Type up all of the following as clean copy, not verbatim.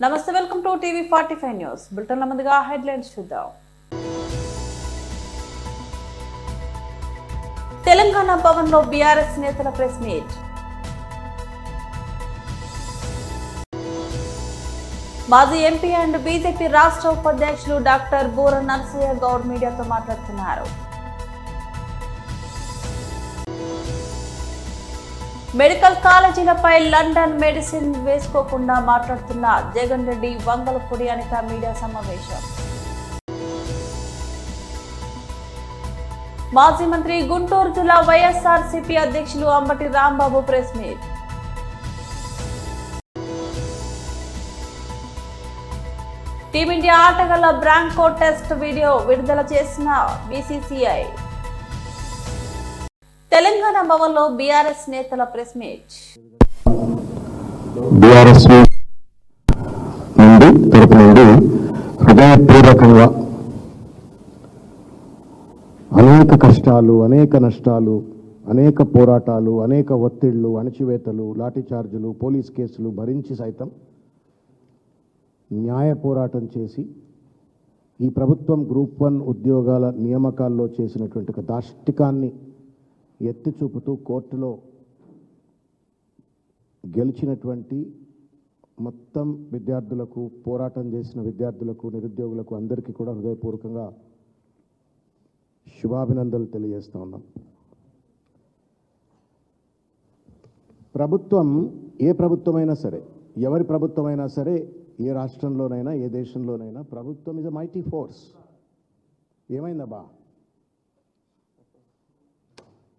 నమస్తే, welcome to TV 45 news బులెటిన్ల ముందుగా headlines చూద్దాం. తెలంగాణ భవన్లో బీఆర్ఎస్ నేతల ప్రెస్ మీట్. మాజీ ఎంపీ అండ్ బీజేపీ రాష్ట్ర ఉపాధ్యక్షులు డాక్టర్ బూర నర్సయ్య గౌడ్ మీడియాతో మాట్లాడుతున్నారు. మెడికల్ కాలేజీలపై లండన్ మెడిసిన్ వేసుకోకుండా మాట్లాడుతున్న జగన్ రెడ్డి, వంగలపూడి అనిత మీడియా సమావేశం. మాజీ మంత్రి గుంటూరు జిల్లా వైఎస్ఆర్సీపీ అధ్యక్షులు Ambati Rambabu press meet. Team India ఆటగాళ్ల బ్రాంకో టెస్ట్ వీడియో విడుదల చేసిన బీసీసీఐ. తెలంగాణ భవన్లో బీఆర్ఎస్ నేతల ప్రెస్ మీట్. బీఆర్ఎస్ తరపు నుండి హృదయపూర్వకంగా అనేక కష్టాలు, అనేక నష్టాలు, అనేక పోరాటాలు, అనేక ఒత్తిళ్లు, అణచివేతలు, లాఠీచార్జులు, పోలీస్ కేసులు భరించి సైతం న్యాయ పోరాటం చేసి ఈ ప్రభుత్వం గ్రూప్ 1 ఉద్యోగాల నియామకాల్లో చేసినటువంటి ఒక దాష్టికాన్ని ఎత్తి చూపుతూ కోర్టులో గెలిచినటువంటి మొత్తం విద్యార్థులకు, పోరాటం చేసిన విద్యార్థులకు, నిరుద్యోగులకు అందరికీ కూడా హృదయపూర్వకంగా శుభాభినందనలు తెలియజేస్తూ ఉన్నాం. ప్రభుత్వం, ఏ ప్రభుత్వమైనా సరే, ఎవరి ప్రభుత్వమైనా సరే, ఏ రాష్ట్రంలోనైనా, ఏ దేశంలోనైనా ప్రభుత్వం ఇస్ అ మైటీ ఫోర్స్. ఏమైందబ్బా,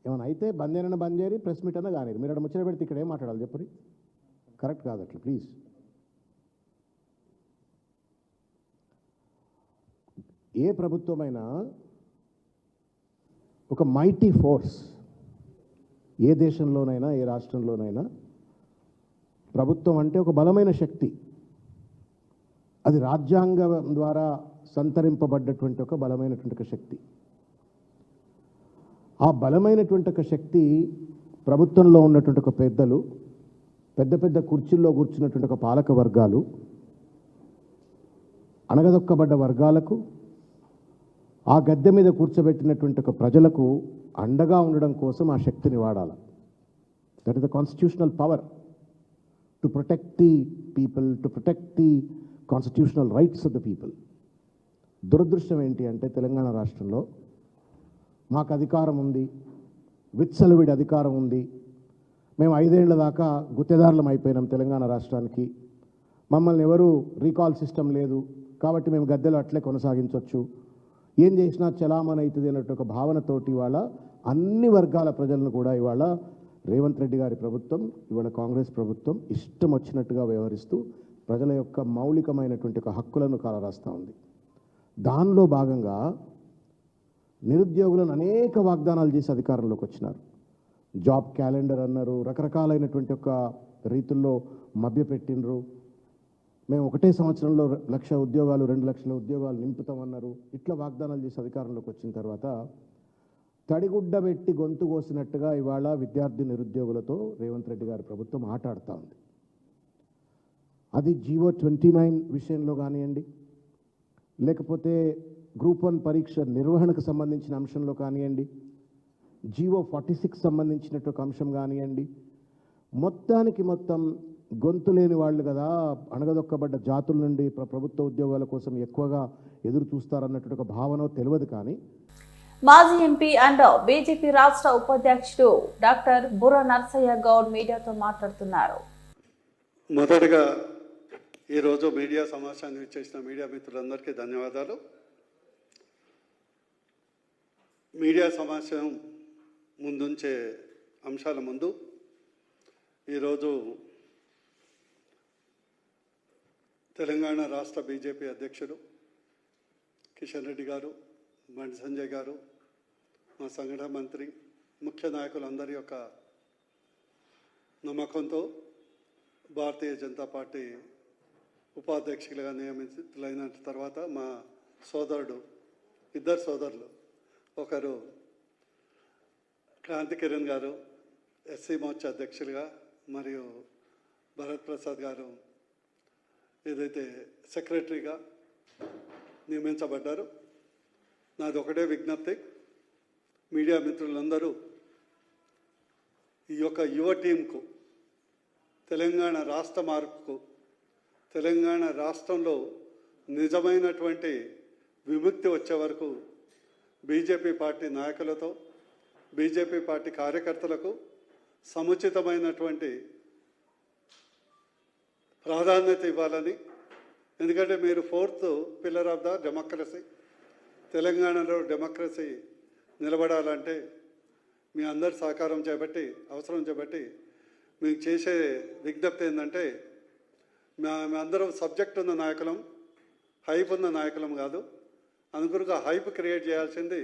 ఏమైనా అయితే బంద్ చేయరి, ప్రెస్ మీట్ అన్నా కానీ మీరు అక్కడ ముచ్చట పెడితే ఇక్కడ ఏం మాట్లాడాలి చెప్పరి? కరెక్ట్ కాదు అట్లా, ప్లీజ్. ఏ ప్రభుత్వమైనా ఒక మైటీ ఫోర్స్. ఏ దేశంలోనైనా, ఏ రాష్ట్రంలోనైనా ప్రభుత్వం అంటే ఒక బలమైన శక్తి. అది రాజ్యాంగం ద్వారా సంతరింపబడ్డటువంటి ఒక బలమైనటువంటి ఒక శక్తి. ఆ బలమైనటువంటి ఒక శక్తి ప్రభుత్వంలో ఉన్నటువంటి ఒక పెద్దలు, పెద్ద పెద్ద కుర్చీల్లో కూర్చున్నటువంటి ఒక పాలక వర్గాలు, అణగదొక్కబడ్డ వర్గాలకు, ఆ గద్దె మీద కూర్చోబెట్టినటువంటి ఒక ప్రజలకు అండగా ఉండడం కోసం ఆ శక్తిని వాడాలి. That is the constitutional power to protect the people, to protect the constitutional rights of the people. దురదృష్టం ఏంటి అంటే తెలంగాణ రాష్ట్రంలో మాకు అధికారం ఉంది, విచ్చలవిడి అధికారం ఉంది, మేము 5 ఏళ్ల దాకా గుత్తేదారులం అయిపోయినాం తెలంగాణ రాష్ట్రానికి, మమ్మల్ని ఎవరు రీకాల్ సిస్టమ్ లేదు కాబట్టి మేము గద్దెలు అట్లే కొనసాగించవచ్చు, ఏం చేసినా చలామణి అవుతుంది అన్నట్టు ఒక భావనతోటి ఇవాళ అన్ని వర్గాల ప్రజలను కూడా ఇవాళ రేవంత్ రెడ్డి గారి ప్రభుత్వం, ఇవాళ కాంగ్రెస్ ప్రభుత్వం ఇష్టం వచ్చినట్టుగా వ్యవహరిస్తూ ప్రజల యొక్క మౌలికమైనటువంటి ఒక హక్కులను కాలరాస్తూ ఉంది. దానిలో భాగంగా నిరుద్యోగులను అనేక వాగ్దానాలు చేసి అధికారంలోకి వచ్చినారు. జాబ్ క్యాలెండర్ అన్నారు, రకరకాలైనటువంటి ఒక రీతుల్లో మభ్యపెట్టినరు. మేము ఒకటే సంవత్సరంలో 1,00,000 ఉద్యోగాలు, 2 లక్షల ఉద్యోగాలు నింపుతామన్నారు. ఇట్లా వాగ్దానాలు చేసి అధికారంలోకి వచ్చిన తర్వాత తడిగుడ్డ పెట్టి గొంతు కోసినట్టుగా ఇవాళ విద్యార్థి నిరుద్యోగులతో రేవంత్ రెడ్డి గారి ప్రభుత్వం ఆట ఆడుతూ ఉంది. అది జీవో 29 విషయంలో కానివ్వండి, లేకపోతే గ్రూప్ 1 పరీక్ష నిర్వహణకు సంబంధించిన అంశంలో కానివ్వండి, జీవో 46 సంబంధించినట్టు ఒక అంశం కానివ్వండి, మొత్తానికి మొత్తం గొంతు లేని వాళ్ళు కదా, అణగదొక్కబడ్డ జాతుల నుండి ప్రభుత్వ ఉద్యోగాల కోసం ఎక్కువగా ఎదురు చూస్తారన్నట్టు ఒక భావన తెలియదు. కానీ మాజీ ఎంపీ అండ్ బీజేపీ రాష్ట్ర ఉపాధ్యక్షుడు డాక్టర్ బూర నర్సయ్య గౌడ్ మీడియాతో మాట్లాడుతున్నారు. మొదటగా ఈరోజు మీడియా సమావేశాన్ని ఇచ్చేసిన మీడియా మిత్రులందరికీ ధన్యవాదాలు. మీడియా సమావేశం ముందుంచే అంశాల ముందు ఈరోజు తెలంగాణ రాష్ట్ర బీజేపీ అధ్యక్షుడు కిషన్ రెడ్డి గారు, బండి సంజయ్ గారు, మా సంఘటన మంత్రి, ముఖ్య నాయకులందరి యొక్క నమ్మకంతో భారతీయ జనతా పార్టీ ఉపాధ్యక్షులుగా నియమితులైన తర్వాత మా సోదరుడు, ఇద్దరు సోదరులు, ఒకరు క్రాంతి కిరణ్ గారు ఎస్సీ మోర్చా అధ్యక్షులుగా, మరియు భరత్ ప్రసాద్ గారు ఏదైతే సెక్రటరీగా నియమించబడ్డారో, నాది ఒకటే విజ్ఞప్తి, మీడియా మిత్రులందరూ ఈ యొక్క యువ టీంకు, తెలంగాణ రాష్ట్ర మార్పుకు, తెలంగాణ రాష్ట్రంలో నిజమైనటువంటి విముక్తి వచ్చే వరకు బీజేపీ పార్టీ నాయకులతో, బీజేపీ పార్టీ కార్యకర్తలకు సముచితమైనటువంటి ప్రాధాన్యత ఇవ్వాలని. ఎందుకంటే మీరు 4th pillar of the democracy, తెలంగాణలో డెమోక్రసీ నిలబడాలంటే మీ అందరి సహకారం చేపట్టి, అవసరం చేపట్టి మీకు చేసే విజ్ఞప్తి ఏంటంటే, మీ అందరం సబ్జెక్ట్ ఉన్న నాయకులం, హైప్ ఉన్న నాయకులం కాదు. అందుకొరకు హైప్ క్రియేట్ చేయాల్సింది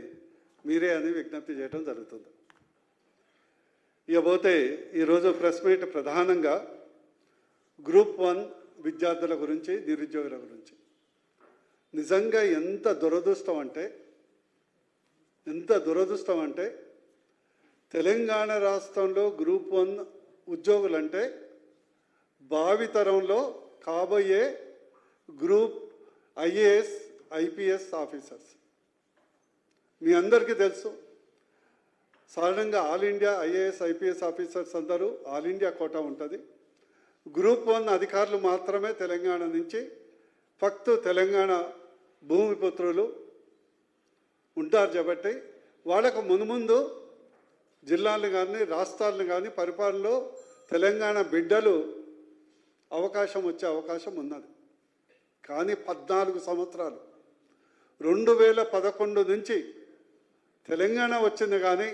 మీరే అని విజ్ఞప్తి చేయడం జరుగుతుంది. ఇకపోతే ఈరోజు ప్రెస్ మీట్ ప్రధానంగా గ్రూప్ 1 విద్యార్థుల గురించి, నిరుద్యోగుల గురించి. నిజంగా ఎంత దురదృష్టం అంటే తెలంగాణ రాష్ట్రంలో గ్రూప్ 1 ఉద్యోగులంటే భావితరంలో కాబోయే గ్రూప్ ఐఏఎస్ ఐపీఎస్ ఆఫీసర్స్. మీ అందరికీ తెలుసు, సాధారణంగా all India IAS IPS officers అందరూ ఆల్ ఇండియా కోటా ఉంటుంది. గ్రూప్ 1 అధికారులు మాత్రమే తెలంగాణ నుంచి ఫక్తు తెలంగాణ భూమిపుత్రులు ఉంటారు. కాబట్టి వాళ్ళకు మున్ముందు జిల్లాలను కానీ రాష్ట్రాలను కానీ పరిపాలనలో తెలంగాణ బిడ్డలు వచ్చే అవకాశం ఉన్నది. కానీ 14 సంవత్సరాలు 2011 నుంచి తెలంగాణ వచ్చింది, కానీ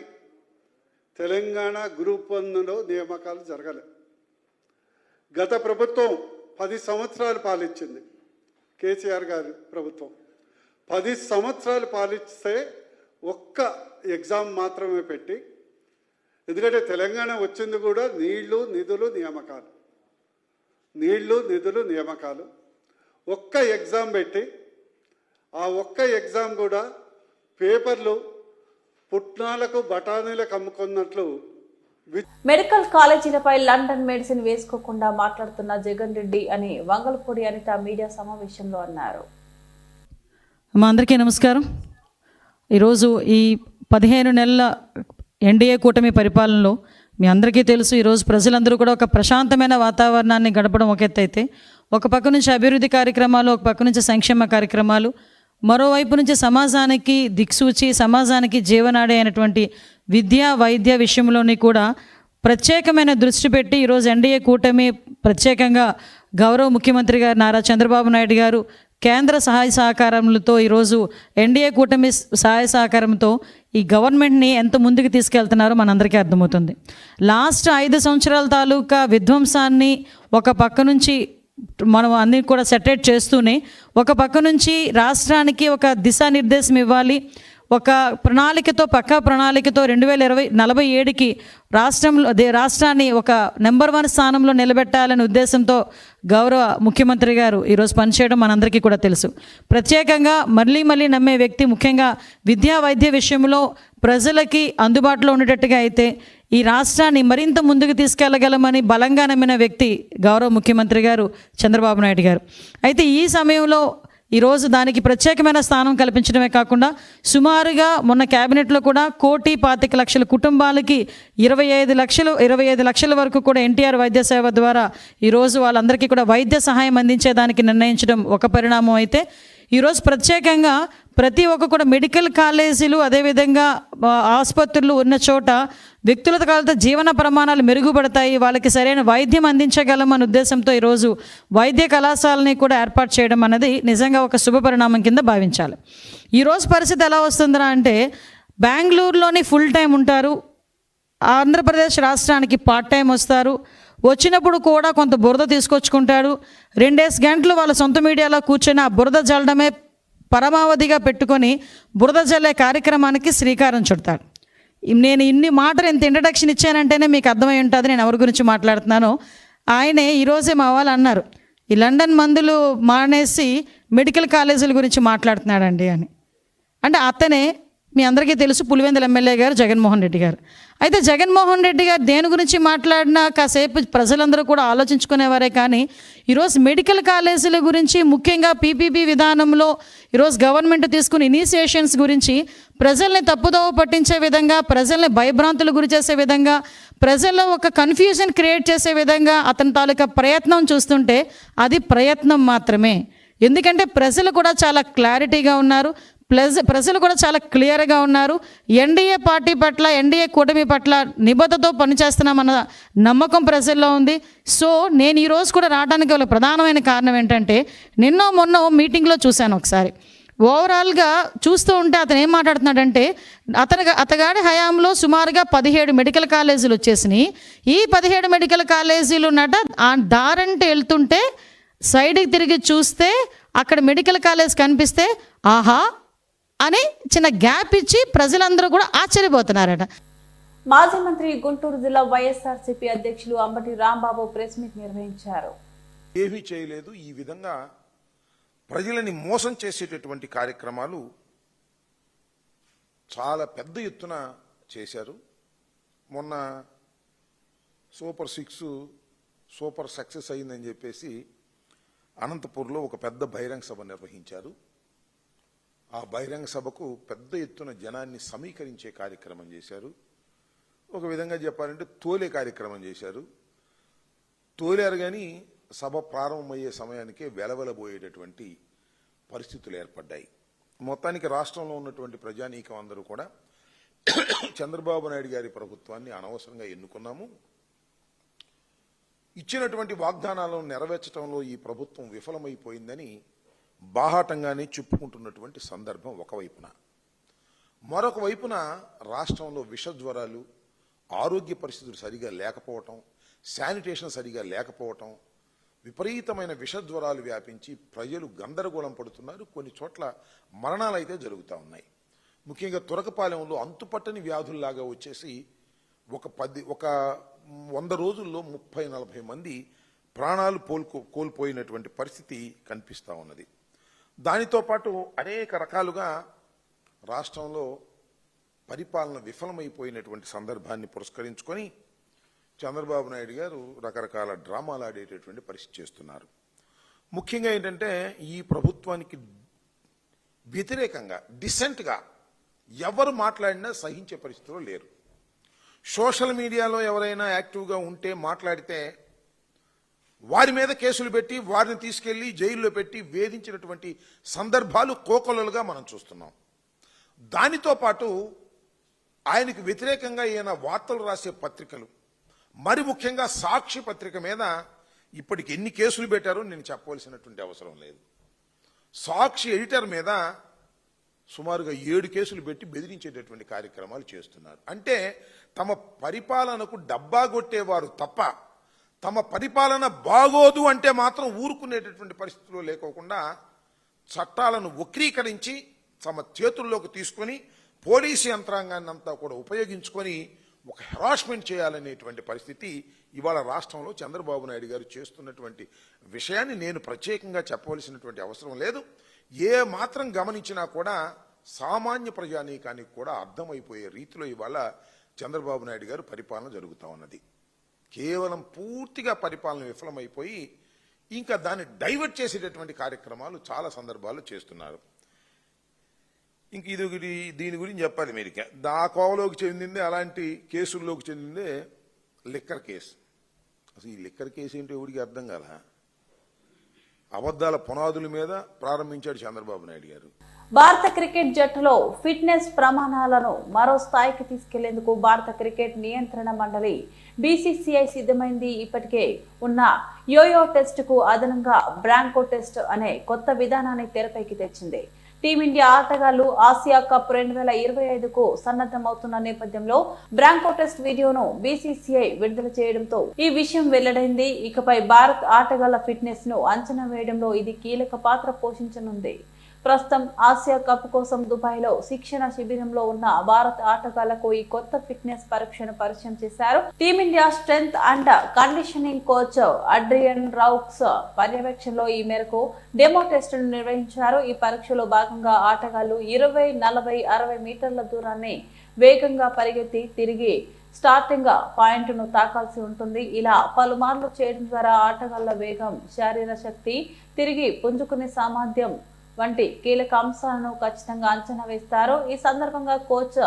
తెలంగాణ గ్రూప్ 1లో నియామకాలు జరగలేదు. గత ప్రభుత్వం 10 సంవత్సరాలు పాలించింది, కేసీఆర్ గారి ప్రభుత్వం 10 సంవత్సరాలు పాలిస్తే ఒక్క ఎగ్జామ్ మాత్రమే పెట్టి, ఎందుకంటే తెలంగాణ వచ్చింది కూడా నీళ్లు నిధులు నియామకాలు, ఒక్క ఎగ్జామ్ పెట్టి, ఆ ఒక్క ఎగ్జామ్ కూడా పేపర్లు పుట్నాలకు బఠానీలకు అమ్ముకున్నట్లు. మెడికల్ కాలేజీలపై లండన్ మెడిసిన్ వేసుకోకుండా మాట్లాడుతున్న జగన్ రెడ్డి అని వంగలపూడి అనిత మీడియా సమావేశంలో అన్నారు. మా అందరికీ నమస్కారం. ఈరోజు ఈ 15 నెలల ఎన్డీఏ కూటమి పరిపాలనలో మీ అందరికీ తెలుసు, ఈరోజు ప్రజలందరూ కూడా ఒక ప్రశాంతమైన వాతావరణాన్ని గడపడం ఒక ఎత్తు అయితే, ఒక పక్క నుంచి అభివృద్ధి కార్యక్రమాలు, ఒక పక్క నుంచి సంక్షేమ కార్యక్రమాలు, మరోవైపు నుంచి సమాజానికి దిక్సూచి, సమాజానికి జీవనాడి అయినటువంటి విద్య వైద్య విషయంలోని కూడా ప్రత్యేకమైన దృష్టి పెట్టి ఈరోజు ఎన్డీఏ కూటమి, ప్రత్యేకంగా గౌరవ ముఖ్యమంత్రి గారు నారా చంద్రబాబు నాయుడు గారు కేంద్ర సహాయ సహకారములతో, ఈరోజు ఎన్డీఏ కూటమి సహాయ సహకారంతో ఈ గవర్నమెంట్ని ఎంత ముందుకు తీసుకెళ్తున్నారో మనందరికీ అర్థమవుతుంది. లాస్ట్ 5 సంవత్సరాల తాలూకా విధ్వంసాన్ని ఒక పక్క నుంచి మనం అన్నీ కూడా సెటరేట్ చేస్తూనే, ఒక పక్క నుంచి రాష్ట్రానికి ఒక దిశానిర్దేశం ఇవ్వాలి, ఒక ప్రణాళికతో, పక్కా ప్రణాళికతో 2047కి రాష్ట్రాన్ని ఒక నెంబర్ 1 స్థానంలో నిలబెట్టాలనే ఉద్దేశంతో గౌరవ ముఖ్యమంత్రి గారు ఈరోజు పనిచేయడం మనందరికీ కూడా తెలుసు. ప్రత్యేకంగా మళ్ళీ నమ్మే వ్యక్తి, ముఖ్యంగా విద్యా వైద్య విషయంలో ప్రజలకి అందుబాటులో ఉండేటట్టుగా అయితే ఈ రాష్ట్రాన్ని మరింత ముందుకు తీసుకెళ్లగలమని బలంగా నమ్మిన వ్యక్తి గౌరవ ముఖ్యమంత్రి గారు చంద్రబాబు నాయుడు గారు. అయితే ఈ సమయంలో ఈరోజు దానికి ప్రత్యేకమైన స్థానం కల్పించడమే కాకుండా, సుమారుగా మొన్న క్యాబినెట్లో కూడా 1,25,00,000 కుటుంబాలకి 25 లక్షల వరకు కూడా ఎన్టీఆర్ వైద్య సేవ ద్వారా ఈరోజు వాళ్ళందరికీ కూడా వైద్య సహాయం అందించేదానికి నిర్ణయించడం ఒక పరిణామం అయితే, ఈరోజు ప్రత్యేకంగా ప్రతి ఒక్క కూడా మెడికల్ కాలేజీలు, అదేవిధంగా ఆసుపత్రులు ఉన్న చోట వ్యక్తులతో కాలతో జీవన ప్రమాణాలు మెరుగుపడతాయి, వాళ్ళకి సరైన వైద్యం అందించగలం అనే ఉద్దేశంతో ఈరోజు వైద్య కళాశాలని కూడా ఏర్పాటు చేయడం అనేది నిజంగా ఒక శుభ పరిణామం కింద భావించాలి. ఈరోజు పరిస్థితి ఎలా వస్తుందిరా అంటే, బెంగళూరులోని ఫుల్ టైం ఉంటారు, ఆంధ్రప్రదేశ్ రాష్ట్రానికి పార్ట్ టైం వస్తారు, వచ్చినప్పుడు కూడా కొంత బురద తీసుకొచ్చుకుంటాడు, 2 గంటలు వాళ్ళ సొంత మీడియాలో కూర్చొని ఆ బురద జల్లడమే పరమావధిగా పెట్టుకొని బురద జల్లే కార్యక్రమానికి శ్రీకారం చుడతాడు. నేను ఇన్ని మాటలు ఇంత ఇంట్రడక్షన్ ఇచ్చానంటేనే మీకు అర్థమై ఉంటుంది నేను ఎవరి గురించి మాట్లాడుతున్నానో. ఆయనే ఈరోజే మా వాళ్ళు అన్నారు, ఈ లండన్ మందులు మానేసి మెడికల్ కాలేజీల గురించి మాట్లాడుతున్నాడండి అని. అంటే అతనే మీ అందరికీ తెలుసు పులివెందుల ఎమ్మెల్యే గారు జగన్మోహన్ రెడ్డి గారు. అయితే జగన్మోహన్ రెడ్డి గారు దేని గురించి మాట్లాడినా కాసేపు ప్రజలందరూ కూడా ఆలోచించుకునేవారే, కానీ ఈరోజు మెడికల్ కాలేజీల గురించి, ముఖ్యంగా పీపీపీ విధానంలో ఈరోజు గవర్నమెంట్ తీసుకున్న ఇనిషియేషన్స్ గురించి ప్రజల్ని తప్పుదోవ పట్టించే విధంగా, ప్రజల్ని భయభ్రాంతులు గురి చేసే విధంగా, ప్రజల్లో ఒక కన్ఫ్యూజన్ క్రియేట్ చేసే విధంగా అతని తాలూకా ప్రయత్నం చూస్తుంటే అది ప్రయత్నం మాత్రమే. ఎందుకంటే ప్రజలు కూడా చాలా క్లారిటీగా ఉన్నారు, ప్రజలు కూడా చాలా క్లియర్గా ఉన్నారు. ఎన్డీఏ పార్టీ పట్ల, ఎన్డీఏ కూటమి పట్ల నిబద్ధతతో పనిచేస్తున్నామన్న నమ్మకం ప్రజల్లో ఉంది. సో నేను ఈరోజు కూడా రావడానికి గల ప్రధానమైన కారణం ఏంటంటే, మొన్న మీటింగ్లో చూశాను ఒకసారి. ఓవరాల్గా చూస్తూ ఉంటే అతను ఏం మాట్లాడుతున్నాడంటే, అతగాడి హయాంలో సుమారుగా 17 మెడికల్ కాలేజీలు వచ్చేసినాయి. ఈ 17 మెడికల్ కాలేజీలు ఆ దారంటే వెళ్తుంటే సైడ్కి తిరిగి చూస్తే అక్కడ మెడికల్ కాలేజ్ కనిపిస్తే ఆహా అని చిన్న గ్యాప్ ఇచ్చి ప్రజలందరూ కూడా ఆశ్చర్యపోతున్నారట. మాజీ మంత్రి గుంటూరు జిల్లా వైఎస్ఆర్సీపీ అధ్యక్షులు అంబటి రాంబాబు ప్రెస్ మీట్ నిర్వహించారు. ఏమీ చేయలేదు. ఈ విధంగా ప్రజలని మోసం చేసేటటువంటి కార్యక్రమాలు చాలా పెద్ద ఎత్తున చేశారు. మొన్న సూపర్ 6 సూపర్ సక్సెస్ అయిందని చెప్పేసి అనంతపూర్లో ఒక పెద్ద బహిరంగ సభ నిర్వహించారు. ఆ బహిరంగ సభకు పెద్ద ఎత్తున జనాన్ని సమీకరించే కార్యక్రమం చేశారు. ఒక విధంగా చెప్పాలంటే తోలే కార్యక్రమం చేశారు. తోలారు కానీ సభ ప్రారంభమయ్యే సమయానికే వెలవెలబోయేటటువంటి పరిస్థితులు ఏర్పడ్డాయి. మొత్తానికి రాష్ట్రంలో ఉన్నటువంటి ప్రజానీకం అందరూ కూడా చంద్రబాబు నాయుడు గారి ప్రభుత్వాన్ని అనవసరంగా ఎన్నుకున్నాము, ఇచ్చినటువంటి వాగ్దానాలను నెరవేర్చడంలో ఈ ప్రభుత్వం విఫలమైపోయిందని బాహాటంగానే చెప్పుకుంటున్నటువంటి సందర్భం ఒకవైపున. మరొక వైపున రాష్ట్రంలో విషజ్వరాలు, ఆరోగ్య పరిస్థితులు సరిగా లేకపోవటం, శానిటేషన్ సరిగా లేకపోవటం, విపరీతమైన విషజ్వరాలు వ్యాపించి ప్రజలు గందరగోళం పడుతున్నారు. కొన్ని చోట్ల మరణాలు అయితే జరుగుతూ ఉన్నాయి. ముఖ్యంగా తురకపాలెంలో అంతుపట్టని వ్యాధుల్లాగా వచ్చేసి ఒక 100 రోజుల్లో 30-40 మంది ప్రాణాలు కోల్పోయినటువంటి పరిస్థితి కనిపిస్తూ ఉన్నది. దానితో పాటు అనేక రకాలుగా రాష్ట్రంలో పరిపాలన విఫలమైపోయినటువంటి సందర్భాన్ని పురస్కరించుకొని చంద్రబాబు నాయుడు గారు రకరకాల డ్రామాలు ఆడేటటువంటి పరిస్థితి చేస్తున్నారు. ముఖ్యంగా ఏంటంటే ఈ ప్రభుత్వానికి వ్యతిరేకంగా డిసెంట్గా ఎవరు మాట్లాడినా సహించే పరిస్థితిలో లేరు. సోషల్ మీడియాలో ఎవరైనా యాక్టివ్గా ఉంటే మాట్లాడితే వారి మీద కేసులు పెట్టి వారిని తీసుకెళ్లి జైల్లో పెట్టి వేధించినటువంటి సందర్భాలు కోకొల్లలుగా మనం చూస్తున్నాం. దానితో పాటు ఆయనకు వ్యతిరేకంగా ఈయన వార్తలు రాసే పత్రికలు, మరి ముఖ్యంగా సాక్షి పత్రిక మీద ఇప్పటికి ఎన్ని కేసులు పెట్టారో నేను చెప్పవలసినటువంటి అవసరం లేదు. సాక్షి ఎడిటర్ మీద సుమారుగా 7 కేసులు పెట్టి బెదిరించేటటువంటి కార్యక్రమాలు చేస్తున్నారు. అంటే తమ పరిపాలనకు డబ్బా కొట్టేవారు తప్ప తమ పరిపాలన బాగోదు అంటే మాత్రం ఊరుకునేటటువంటి పరిస్థితుల్లో లేకోకుండా చట్టాలను వక్రీకరించి తమ చేతుల్లోకి తీసుకొని పోలీసు యంత్రాంగాన్ని అంతా కూడా ఉపయోగించుకొని ఒక హెరాస్మెంట్ చేయాలనేటువంటి పరిస్థితి ఇవాళ రాష్ట్రంలో చంద్రబాబు నాయుడు గారు చేస్తున్నటువంటి విషయాన్ని నేను ప్రత్యేకంగా చెప్పవలసినటువంటి అవసరం లేదు. ఏ మాత్రం గమనించినా కూడా సామాన్య ప్రజానీకానికి కూడా అర్థమైపోయే రీతిలో ఇవాళ చంద్రబాబు నాయుడు గారు పరిపాలన జరుగుతూ ఉన్నది. కేవలం పూర్తిగా పరిపాలన విఫలమైపోయి ఇంకా దాన్ని డైవర్ట్ చేసేటటువంటి కార్యక్రమాలు చాలా సందర్భాల్లో చేస్తున్నారు. ఇంక దీని గురించి చెప్పాలి. మీరు దా కోవలోకి చెందిందే, అలాంటి కేసుల్లోకి చెందిందే లిక్కర్ కేసు. అసలు ఈ లిక్కర్ కేసు ఏంటో ఎవరికి అర్థం కాల. అబద్ధాల పునాదుల మీద ప్రారంభించాడు చంద్రబాబు నాయుడు గారు. భారత క్రికెట్ జట్టులో ఫిట్నెస్ ప్రమాణాలను మరో స్థాయికి తీసుకెళ్లేందుకు భారత క్రికెట్ నియంత్రణ మండలి బీసీసీఐ సిద్ధమైంది. ఇప్పటికే ఉన్న యోయో టెస్ట్ కు అదనంగా బ్రాంకో టెస్ట్ అనే కొత్త విధానాన్ని తెరపైకి తెచ్చింది. టీమిండియా ఆటగాళ్లు ఆసియా కప్ 2025కు సన్నద్ధమవుతున్న నేపథ్యంలో బ్రాంకో టెస్ట్ వీడియోను బీసీసీఐ విడుదల చేయడంతో ఈ విషయం వెల్లడైంది. ఇకపై భారత్ ఆటగాళ్ల ఫిట్నెస్ ను అంచనా వేయడంలో ఇది కీలక పాత్ర పోషించనుంది. ప్రస్తుతం ఆసియా కప్ కోసం దుబాయ్లో శిక్షణ శిబిరంలో ఉన్న భారత ఆటగాళ్లకు ఈ కొత్త ఫిట్నెస్ పరీక్షను పరిచయం చేశారు. Team India strength and conditioning coach Adrian Roux పర్యవేక్షణలో ఈ మేరకు డెమో టెస్టును నిర్వహించారు. ఈ పరీక్షలో భాగంగా ఆటగాళ్లు 20, 40, 60 మీటర్ల దూరాన్ని వేగంగా పరిగెత్తి తిరిగి స్టార్టింగ్ పాయింట్ను తాకాల్సి ఉంటుంది. ఇలా పలుమార్లు చేయడం ద్వారా ఆటగాళ్ల వేగం, శారీరక శక్తి, తిరిగి పుంజుకునే సామర్థ్యం వంటి కీలక అంశాలను ఖచ్చితంగా అంచనా వేస్తారు. ఈ సందర్భంగా కోచ్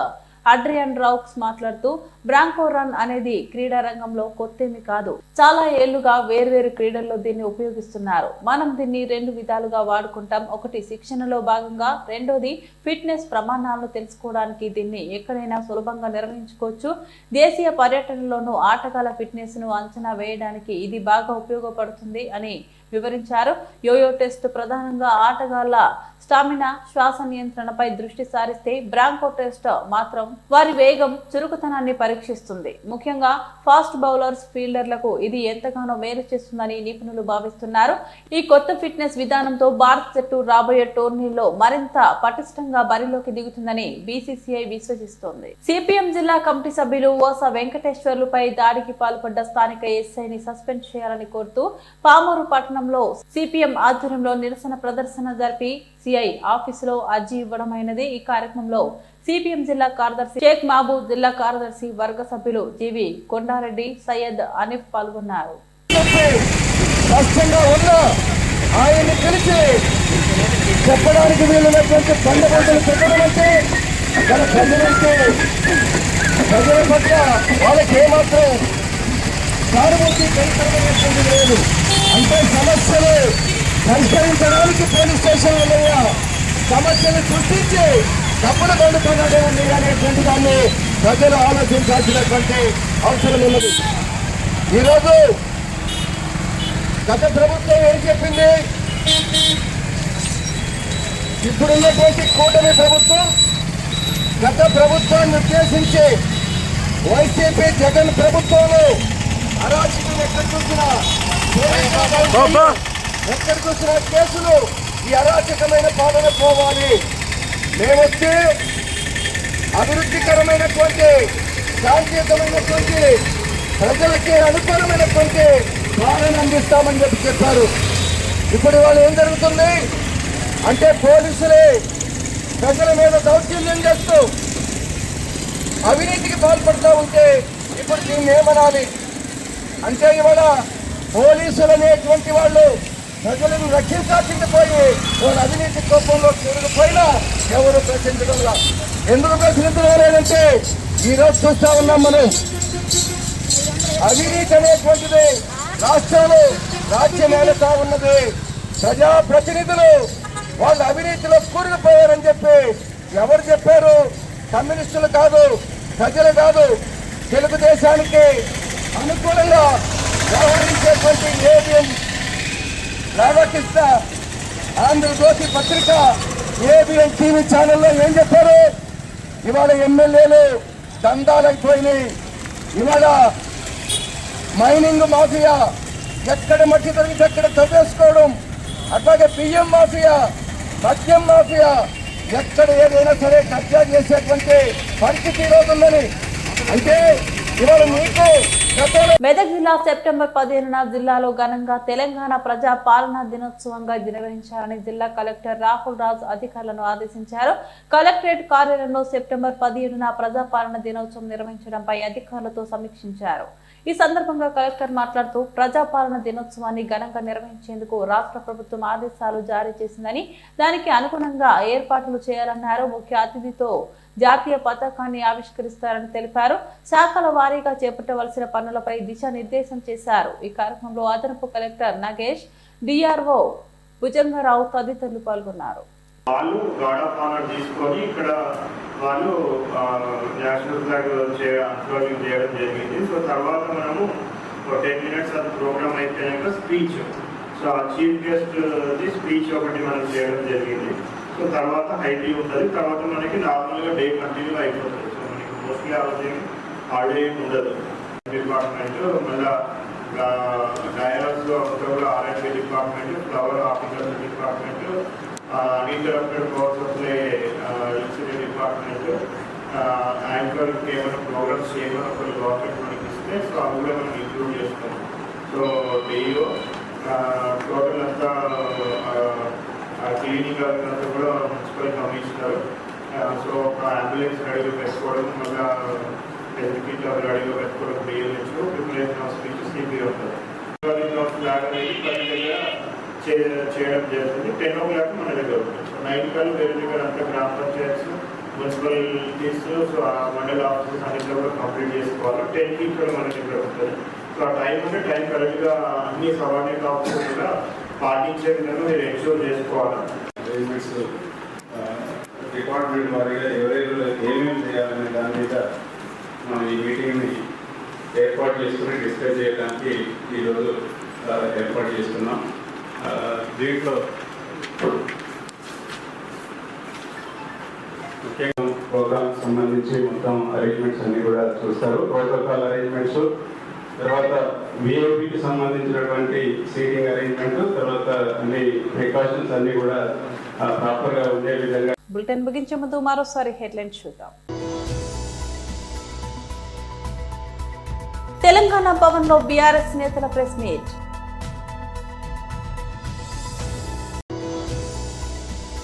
అడ్రియన్ రౌక్స్ మాట్లాడుతూ బ్రాంకో రన్ అనేది క్రీడా రంగంలో కొత్తేమీ కాదు. చాలా ఏళ్లుగా వేర్వేరు క్రీడల్లో దీన్ని ఉపయోగిస్తున్నారు. మనం దీన్ని 2 విధాలుగా వాడుకుంటాం. ఒకటి శిక్షణలో భాగంగా, రెండోది ఫిట్నెస్ ప్రమాణాలను తెలుసుకోవడానికి. దీన్ని ఎక్కడైనా సులభంగా నిర్వహించుకోవచ్చు. దేశీయ పర్యటనలోనూ ఆటగాళ్ల ఫిట్నెస్ ను అంచనా వేయడానికి ఇది బాగా ఉపయోగపడుతుంది అని వివరించారు. యోయో టెస్ట్ ప్రధానంగా ఆటగాళ్ల స్టామినా, శ్వాస నియంత్రణపై దృష్టి సారిస్తే, బ్రాంకో టెస్ట్ మాత్రం వారి వేగం, చురుకుతనాన్ని పరీక్షిస్తుంది. ముఖ్యంగా ఫాస్ట్ బౌలర్స్, ఫీల్డర్లకు ఇది ఎంతగానో మేలు చేస్తుందని నిపుణులు భావిస్తున్నారు. ఈ కొత్త ఫిట్నెస్ విధానంతో భారత జట్టు రాబోయే టోర్నీల్లో మరింత పటిష్టంగా బరిలోకి దిగుతుందని బీసీసీఐ విశ్వసిస్తోంది. సిపిఎం జిల్లా కమిటీ సభ్యులు ఓస వెంకటేశ్వర్లుపై దాడికి పాల్పడ్డ స్థానిక ఎస్ఐని సస్పెండ్ చేయాలని కోరుతూ పామూరు పట్టణంలో సిపిఎం ఆధ్వర్యంలో నిరసన ప్రదర్శన జరిపి సిఐ ఆఫీసులో అర్జీ ఇవ్వడమైనది. ఈ కార్యక్రమంలో సిపిఎం జిల్లా కార్యదర్శి షేక్ మహబూబ్, జిల్లా కార్యదర్శి వర్గ సభ్యులు జీవి కొండారెడ్డి, సయ్యద్ అనిఫ్ పాల్గొన్నారు. ఆయన్ని పిలిచి చెప్పడానికి వీలున్నటువంటి బండబండలు పెట్టడం అంటే మన ప్రజలంటే ప్రజల పట్ల వాళ్ళకి ఏమాత్రం సానుభూతి కనిపించడం లేదు. అంటే సమస్యలు పరిష్కరించడానికి పోలీస్ స్టేషన్ ఉన్నాయా, సమస్యలు సృష్టించి డబ్బులు కొనుక్కున్నాడే ఉన్నాయా అనేటువంటి దాన్ని ప్రజలు ఆలోచించాల్సినటువంటి అవసరం ఉన్నది. ఈరోజు గత ప్రభుత్వం ఏం చెప్పింది? ఇప్పుడున్నటువంటి కూటమి ప్రభుత్వం గత ప్రభుత్వాన్ని ఉద్దేశించి వైసీపీ జగన్ ప్రభుత్వంలో అరాచకం ఎక్కడ చూసినా కేసులు, ఈ అరాచకమైన పాలన పోవాలి, మేమొచ్చి అభివృద్ధికరమైనటువంటి, శాంతియుతమైనటువంటి, ప్రజలకి అనుకూలమైనటువంటి పాలన అందిస్తామని చెప్పారు. ఇప్పుడు వాళ్ళు ఏం జరుగుతుంది అంటే పోలీసులే ప్రజల మీద దౌర్జన్యం చేస్తూ అవినీతికి పాల్పడుతూ ఉంటే ఇప్పుడు దీన్ని ఏమనాలి అంటే, ఇవాళ పోలీసులు అనేటువంటి వాళ్ళు ప్రజలను రక్షించాల్సింది పోయి వాళ్ళు అవినీతి కోపంలో తిరిగిపోయినా ఎవరు ప్రశ్నించడంలా. ఎందుకు ప్రశ్నించడం లేదంటే ఈరోజు చూస్తా ఉన్నాం మనం, అవినీతి అనేటువంటిది రాష్ట్రంలో రాజ్యమేలుతా ఉన్నది. ప్రజాప్రతినిధులు వాళ్ళు అవినీతిలో కూరుకుపోయారని చెప్పి ఎవరు చెప్పారు? కమ్యూనిస్టులు కాదు, ప్రజలు కాదు, తెలుగుదేశానికి అనుకూలంగా వ్యవహరించేటువంటి ఏబిఎం రాధాకృష్ణ, ఆంధ్రజ్యోతి పత్రిక, ఏబిఎం టీవీ ఛానల్లో ఏం చెప్పారు? ఇవాళ ఎమ్మెల్యేలు దందాలైపోయినాయి. ఇవాళ మైనింగ్ మాఫియా ఎక్కడ మట్టి దొరికితే ఎక్కడ తవ్వేసుకోవడం, అట్లాగే బియ్యం మాఫియా, మద్యం మాఫియా, ఎక్కడ ఏదైనా సరే కబ్జా చేసేటువంటి పరిస్థితి ఈరోజు ఉందని. అంటే ఇవాళ మీకు మెదక్ జిల్లా సెప్టెంబర్ 15న జిల్లాలో ఘనంగా తెలంగాణ ప్రజా పాలనా దినోత్సవంగా నిర్వహించాలని జిల్లా కలెక్టర్ రాహుల్ రాజ్ అధికారులను ఆదేశించారు. కలెక్టరేట్ కార్యాలయంలో సెప్టెంబర్ 17న ప్రజా పాలనా దినోత్సవం నిర్వహించడంపై అధికారులతో సమీక్షించారు. ఈ సందర్భంగా కలెక్టర్ మాట్లాడుతూ ప్రజాపాలన దినోత్సవాన్ని ఘనంగా నిర్వహించేందుకు రాష్ట్ర ప్రభుత్వం ఆదేశాలు జారీ చేసిందని, దానికి అనుగుణంగా ఏర్పాట్లు చేయాలన్నారు. ముఖ్య అతిథితో జాతీయ పతాకాన్ని ఆవిష్కరిస్తారని తెలిపారు. శాఖల వారీగా చేపట్టవలసిన పనులపై దిశానిర్దేశం చేశారు. ఈ కార్యక్రమంలో అదనపు కలెక్టర్ నగేష్, డిఆర్ఓ భుజంగరావు తదితరులు పాల్గొన్నారు. వాళ్ళు గార్డ్ ఆఫ్ ఆనర్ తీసుకొని ఇక్కడ వాళ్ళు నేషనల్ ఫ్లాగ్ అన్ఫ్లోరింగ్ చేయడం జరిగింది. సో తర్వాత మనము 10 minutes అది ప్రోగ్రామ్ అయిపోయాక స్పీచ్, సో ఆ చీఫ్ గెస్ట్ స్పీచ్ ఒకటి మనం చేయడం జరిగింది. సో తర్వాత హైటీ ఉంటుంది. తర్వాత మనకి నార్మల్గా డే కంటిన్యూ అయిపోతుంది. సో మనకి మోస్ట్లీ ఆ రోజు హాలిడే ఉండదు. డిపార్ట్మెంట్ మళ్ళీ డైవర్స్ R and B department, flower horticulture department, uninterrupted power supply electricity department యాంకర్కి ఏమైనా ప్రోగ్రామ్స్ చేయమని ఒకరు గవర్నమెంట్ మనకి ఇస్తే సో అవి కూడా మనం ఇంక్లూడ్ చేస్తాం. సో డైలో టోటల్ అంతా క్లీనింగ్ అంతా కూడా మున్సిపల్ కమిషనర్ సో ఒక అంబులెన్స్ రెడీగా పెట్టుకోవడం, మళ్ళీ ఎడ్యుకేట్ రెడీగా పెట్టుకోవడం, బిఎల్హెచ్ ప్రిపరేషన్ ఆఫ్ స్పీచెస్ సిపి ఉంటుంది. లాగా చేయడం జరుగుతుంది. 10 o'clock మన దగ్గర ఉంటుంది. సో 9 కల్లా వేరే దగ్గర అంతా గ్రామ పంచాయత్స్, మున్సిపాలిటీస్, సో ఆ మండల ఆఫీసెస్ అన్నింటిలో కూడా కంప్లీట్ చేసుకోవాలి. 10కి ఇక్కడ మన దగ్గర ఉంటుంది. సో ఆ టైం అంటే టైం కరెక్ట్గా అన్ని సబార్డినేట్ ఆఫీసర్స్ కూడా పాటించే విధంగా మీరు ఎన్షూర్ చేసుకోవాలి. అరేంజ్మెంట్స్ డిపార్ట్మెంట్ వారిగా ఎవరెవరు ఏమేమి చేయాలనే దాని మీద మనం ఈ మీటింగ్ని ఏర్పాటు చేసుకుని డిస్కస్ చేయడానికి ఈరోజు ఏర్పాటు చేస్తున్నాం. దీంట్లో ముఖ్యంగా ప్రోగ్రామ్ సంబంధించి మొత్తం అరేంజ్మెంట్స్ అన్నీ కూడా చూస్తారు. ప్రోటోకాల్ అరేంజ్మెంట్స్, తర్వాత విఐపికి సంబంధించినటువంటి సీటింగ్ అరేంజ్మెంట్, తర్వాత అన్ని ప్రికాషన్స్ అన్నీ కూడా ప్రాపర్గా ఉండే విధంగా. బులెటిన్ ముగించే ముందు మరోసారి హెడ్లైన్స్ చూద్దాం. తెలంగాణ భవన్లో బీఆర్ఎస్ నేతల ప్రెస్ మీట్.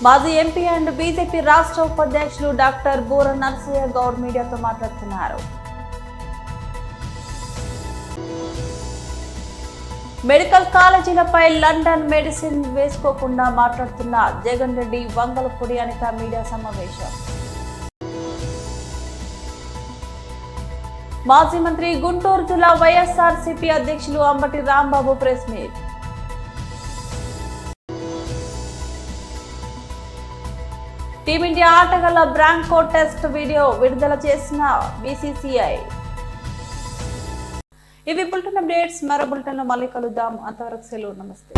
మాజీ ఎంపీ అండ్ బీజేపీ రాష్ట్ర ఉపాధ్యక్షులు డాక్టర్ బూర నరసయ్య గౌడ్ మీడియాతో మాట్లాడుతున్నారు. మెడికల్ కాలేజీలపై లండన్ మెడిసిన్ వేసుకోకుండా మాట్లాడుతున్న జగన్ రెడ్డి, వంగలపూడి అనిత మీడియా సమావేశం. మాజీ మంత్రి గుంటూరు జిల్లా వైఎస్ఆర్సీపీ అధ్యక్షులు Ambati Rambabu press meet. Team India ఆటగాళ్ల బ్రాంకో టెస్ట్ వీడియో విడుదల చేసిన బీసీసీఐ. ఇవి బులెటిన్ అప్డేట్స్. మరో బులెటిన్లో మళ్ళీ కలుద్దాం. అంతవరకు సెలవు. నమస్తే.